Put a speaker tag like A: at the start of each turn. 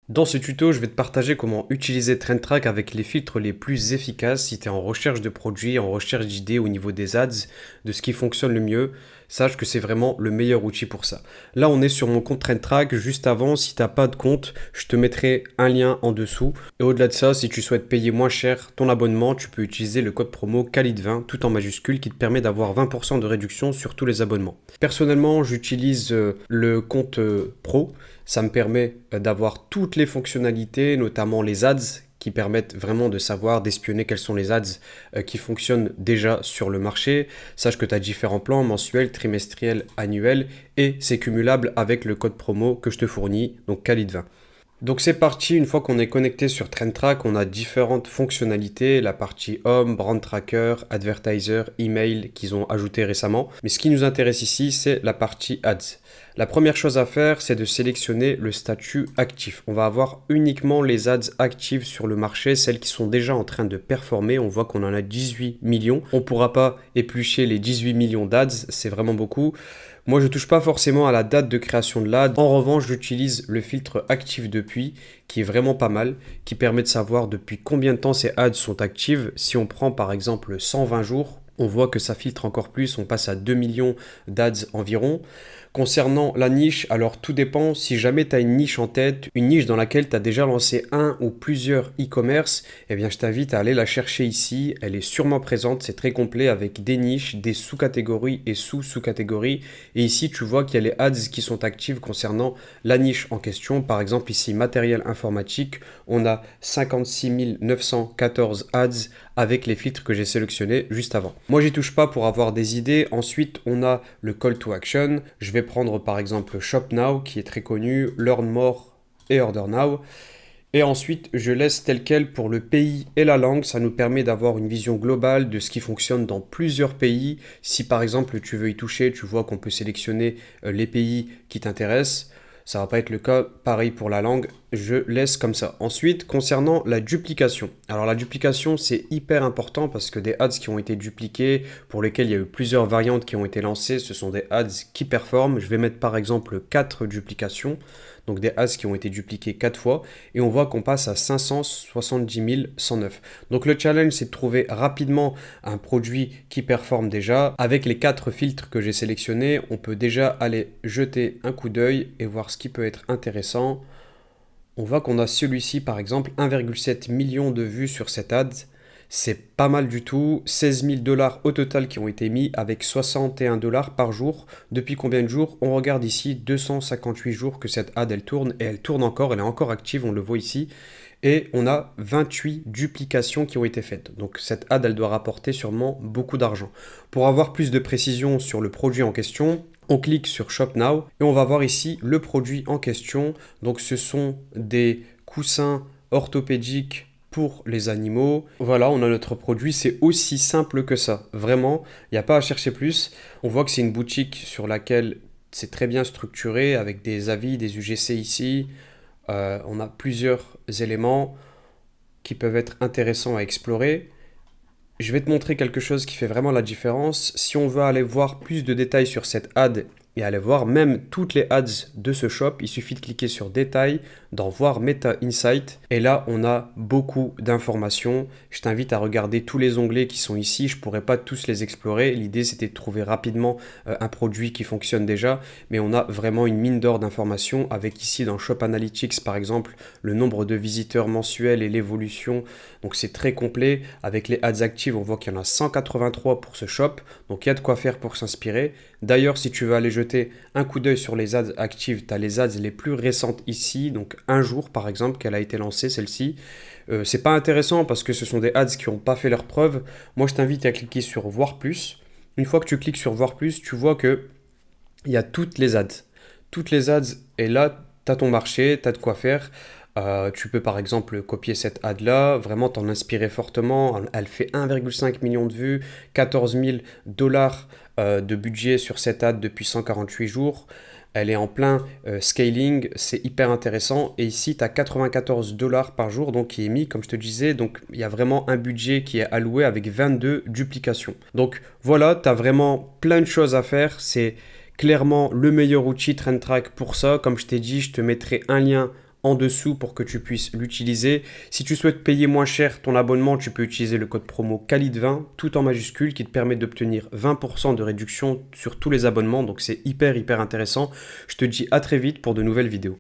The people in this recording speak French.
A: Dans ce tuto, je vais te partager comment utiliser TrendTrack avec les filtres les plus efficaces si tu es en recherche de produits, en recherche d'idées au niveau des ads, de ce qui fonctionne le mieux. Sache que c'est vraiment le meilleur outil pour ça. Là, on est sur mon compte TrendTrack. Juste avant, si tu n'as pas de compte, je te mettrai un lien en dessous. Et au-delà de ça, si tu souhaites payer moins cher ton abonnement, tu peux utiliser le code promo Khalid20 tout en majuscule qui te permet d'avoir 20% de réduction sur tous les abonnements. Personnellement, j'utilise le compte pro. Ça me permet d'avoir toutes les fonctionnalités, notamment les ads, qui permettent vraiment de savoir, d'espionner quels sont les ads qui fonctionnent déjà sur le marché. Sache que tu as différents plans, mensuels, trimestriels, annuels, et c'est cumulable avec le code promo que je te fournis, donc Khalid20. Donc c'est parti, une fois qu'on est connecté sur TrendTrack, on a différentes fonctionnalités, la partie Home, Brand Tracker, Advertiser, Email qu'ils ont ajouté récemment. Mais ce qui nous intéresse ici, c'est la partie Ads. La première chose à faire, c'est de sélectionner le statut actif. On va avoir uniquement les ads actives sur le marché, celles qui sont déjà en train de performer. On voit qu'on en a 18 millions. On ne pourra pas éplucher les 18 millions d'ads, c'est vraiment beaucoup. Moi, je ne touche pas forcément à la date de création de l'ad. En revanche, j'utilise le filtre actif depuis, qui est vraiment pas mal, qui permet de savoir depuis combien de temps ces ads sont actives. Si on prend par exemple 120 jours, on voit que ça filtre encore plus, on passe à 2 millions d'ads environ. Concernant la niche, alors tout dépend. Si jamais tu as une niche en tête, une niche dans laquelle tu as déjà lancé un ou plusieurs e-commerce, eh bien je t'invite à aller la chercher ici. Elle est sûrement présente, c'est très complet avec des niches, des sous-catégories et sous-sous-catégories. Et ici, tu vois qu'il y a les ads qui sont actives concernant la niche en question. Par exemple, ici, matériel informatique, on a 56 914 ads avec les filtres que j'ai sélectionnés juste avant. Moi, j'y touche pas pour avoir des idées. Ensuite, on a le call to action. Je vais prendre par exemple Shop Now qui est très connu, Learn More et Order Now. Et ensuite, je laisse tel quel pour le pays et la langue. Ça nous permet d'avoir une vision globale de ce qui fonctionne dans plusieurs pays. Si par exemple tu veux y toucher, tu vois qu'on peut sélectionner les pays qui t'intéressent. Ça va pas être le cas, pareil pour la langue, je laisse comme ça. Ensuite, concernant la duplication. Alors la duplication, c'est hyper important parce que des ads qui ont été dupliqués, pour lesquels il y a eu plusieurs variantes qui ont été lancées, ce sont des ads qui performent. Je vais mettre par exemple 4 duplications, donc des ads qui ont été dupliqués 4 fois, et on voit qu'on passe à 570 109. Donc le challenge, c'est de trouver rapidement un produit qui performe déjà. Avec les 4 filtres que j'ai sélectionnés, on peut déjà aller jeter un coup d'œil et voir ce qui peut être intéressant. On voit qu'on a celui-ci par exemple 1,7 million de vues sur cette ad. C'est pas mal du tout. 16 000 dollars au total qui ont été mis avec 61 dollars par jour. Depuis combien de jours? On regarde ici 258 jours que cette ad elle tourne et elle tourne encore, elle est encore active, on le voit ici. Et on a 28 duplications qui ont été faites. Donc cette ad elle doit rapporter sûrement beaucoup d'argent. Pour avoir plus de précision sur le produit en question, on clique sur Shop Now et on va voir ici le produit en question. Donc ce sont des coussins orthopédiques pour les animaux. Voilà, on a notre produit, c'est aussi simple que ça. Vraiment, il n'y a pas à chercher plus. On voit que c'est une boutique sur laquelle c'est très bien structuré avec des avis, des UGC ici. On a plusieurs éléments qui peuvent être intéressants à explorer. Je vais te montrer quelque chose qui fait vraiment la différence. Si on veut aller voir plus de détails sur cette ad et aller voir même toutes les ads de ce shop, il suffit de cliquer sur détails, dans voir Meta Insight et là on a beaucoup d'informations. Je t'invite à regarder tous les onglets qui sont ici, je pourrais pas tous les explorer. L'idée c'était de trouver rapidement un produit qui fonctionne déjà, mais on a vraiment une mine d'or d'informations avec ici dans Shop Analytics par exemple le nombre de visiteurs mensuels et l'évolution. Donc c'est très complet. Avec les ads actives, on voit qu'il y en a 183 pour ce shop. Donc il y a de quoi faire pour s'inspirer. D'ailleurs, si tu veux aller jeter un coup d'œil sur les ads actives, tu as les ads les plus récentes ici. Donc un jour par exemple qu'elle a été lancée, celle-ci. C'est pas intéressant parce que ce sont des ads qui n'ont pas fait leur preuve. Moi, je t'invite à cliquer sur voir plus. Une fois que tu cliques sur voir plus, tu vois que il y a toutes les ads. Toutes les ads, et là, tu as ton marché, tu as de quoi faire. Tu peux par exemple copier cette ad-là, vraiment t'en inspirer fortement. Elle fait 1,5 million de vues, 14 000 dollars de budget sur cette ad depuis 148 jours. Elle est en plein scaling, c'est hyper intéressant. Et ici, tu as 94 dollars par jour donc, qui est mis, comme je te disais. Donc, il y a vraiment un budget qui est alloué avec 22 duplications. Donc, voilà, tu as vraiment plein de choses à faire. C'est clairement le meilleur outil TrendTrack pour ça. Comme je t'ai dit, je te mettrai un lien en dessous pour que tu puisses l'utiliser. Si tu souhaites payer moins cher ton abonnement, tu peux utiliser le code promo KHALID20, tout en majuscule, qui te permet d'obtenir 20% de réduction sur tous les abonnements. Donc c'est hyper intéressant. Je te dis à très vite pour de nouvelles vidéos.